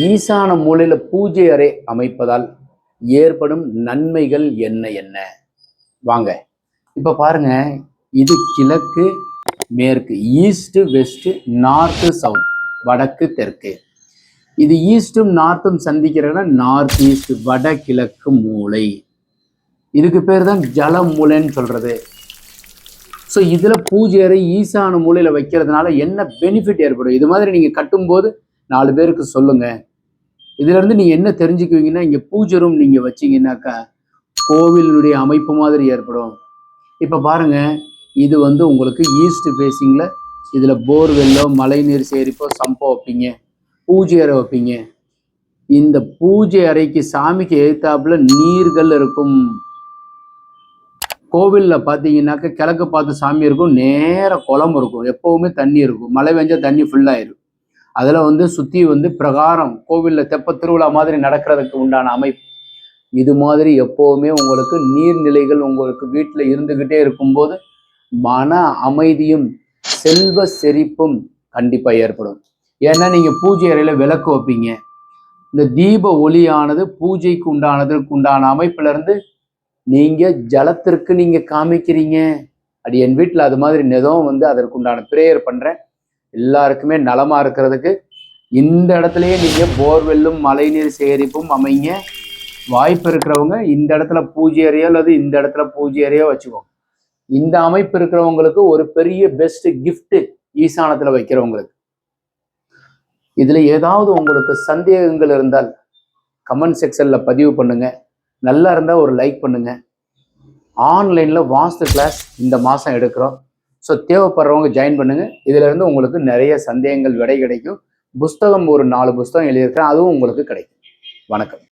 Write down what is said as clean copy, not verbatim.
ஈசான மூலையில பூஜை அறை அமைப்பதால் ஏற்படும் நன்மைகள் என்ன என்ன? வாங்க இப்ப பாருங்க, இது கிழக்கு மேற்கு, ஈஸ்ட் வெஸ்ட், நார்த்து சவுத், வடக்கு தெற்கு. இது ஈஸ்டும் நார்த்தும் சந்திக்கிறன்னா நார்த் ஈஸ்ட், வடகிழக்கு மூலை. இதுக்கு பேர் தான் ஜல மூலைன்னு சொல்றது. ஸோ இதுல பூஜை அறை ஈசான மூலையில வைக்கிறதுனால என்ன பெனிஃபிட் ஏற்படும்? இது மாதிரி நீங்க கட்டும்போது 4 பேருக்கு சொல்லுங்க. இதுல இருந்து நீங்க என்ன தெரிஞ்சுக்குவீங்கன்னா, இங்க பூஜை ரூம் நீங்க வச்சீங்கன்னாக்கா கோவிலுடைய அமைப்பு மாதிரி ஏற்படும். இப்ப பாருங்க, இது வந்து உங்களுக்கு ஈஸ்ட் ஃபேஸிங்ல இதுல போர்வெல்லோ மழை நீர் சேரிப்போ சம்போ வைப்பீங்க, பூஜை அறை வைப்பீங்க. இந்த பூஜை அறைக்கு சாமிக்கு எதிர்த்தாப்புல நீர்கள் இருக்கும். கோவில்ல பாத்தீங்கன்னாக்க கிழக்கு பார்த்து சாமி இருக்கும், நேர குளம் இருக்கும், எப்பவுமே தண்ணி இருக்கும், மழை பெஞ்சா தண்ணி ஃபுல்லாயிரும். அதுல வந்து சுத்தி வந்து பிரகாரம் கோவில்ல தெப்ப திருவிழா மாதிரி நடக்கிறதுக்கு உண்டான அமைப்பு. இது மாதிரி எப்பவுமே உங்களுக்கு நீர்நிலைகள் உங்களுக்கு வீட்டுல இருந்துகிட்டே இருக்கும்போது மன அமைதியும் செல்வ செழிப்பும் கண்டிப்பா ஏற்படும். ஏன்னா நீங்க பூஜை அறையில விளக்கு வைப்பீங்க. இந்த தீப ஒளியானது பூஜைக்கு உண்டானதுக்கு உண்டான அமைப்புல இருந்து நீங்க ஜலத்திற்கு நீங்க காமிக்கிறீங்க. அது என் வீட்டுல அது மாதிரி நெதம் வந்து அதற்கு உண்டான பிரேயர் பண்றேன். எல்லாருக்குமே நலமா இருக்கிறதுக்கு இந்த இடத்துலயே நீங்க போர்வெல்லும் மழைநீர் சேகரிப்பும் அமைங்க. வாய்ப்பு இருக்கிறவங்க இந்த இடத்துல பூஜை அறையோ அல்லது இந்த இடத்துல பூஜை அறையோ வச்சுக்கோங்க. இந்த அமைப்பு இருக்கிறவங்களுக்கு ஒரு பெரிய பெஸ்ட் கிஃப்ட் ஈசானத்துல வைக்கிறவங்களுக்கு. இதுல ஏதாவது உங்களுக்கு சந்தேகங்கள் இருந்தால் கமெண்ட் செக்ஷன்ல பதிவு பண்ணுங்க. நல்லா இருந்தா ஒரு லைக் பண்ணுங்க. ஆன்லைன்ல வாஸ்து கிளாஸ் இந்த மாசம் எடுக்கிறோம். ஸோ தேவைப்படுறவங்க ஜாயின் பண்ணுங்க. இதுல இருந்து உங்களுக்கு நிறைய சந்தேகங்கள் விடை கிடைக்கும். புஸ்தகம் ஒரு 4 புஸ்தகம் எழுதியிருக்கிறேன், அதுவும் உங்களுக்கு கிடைக்கும். வணக்கம்.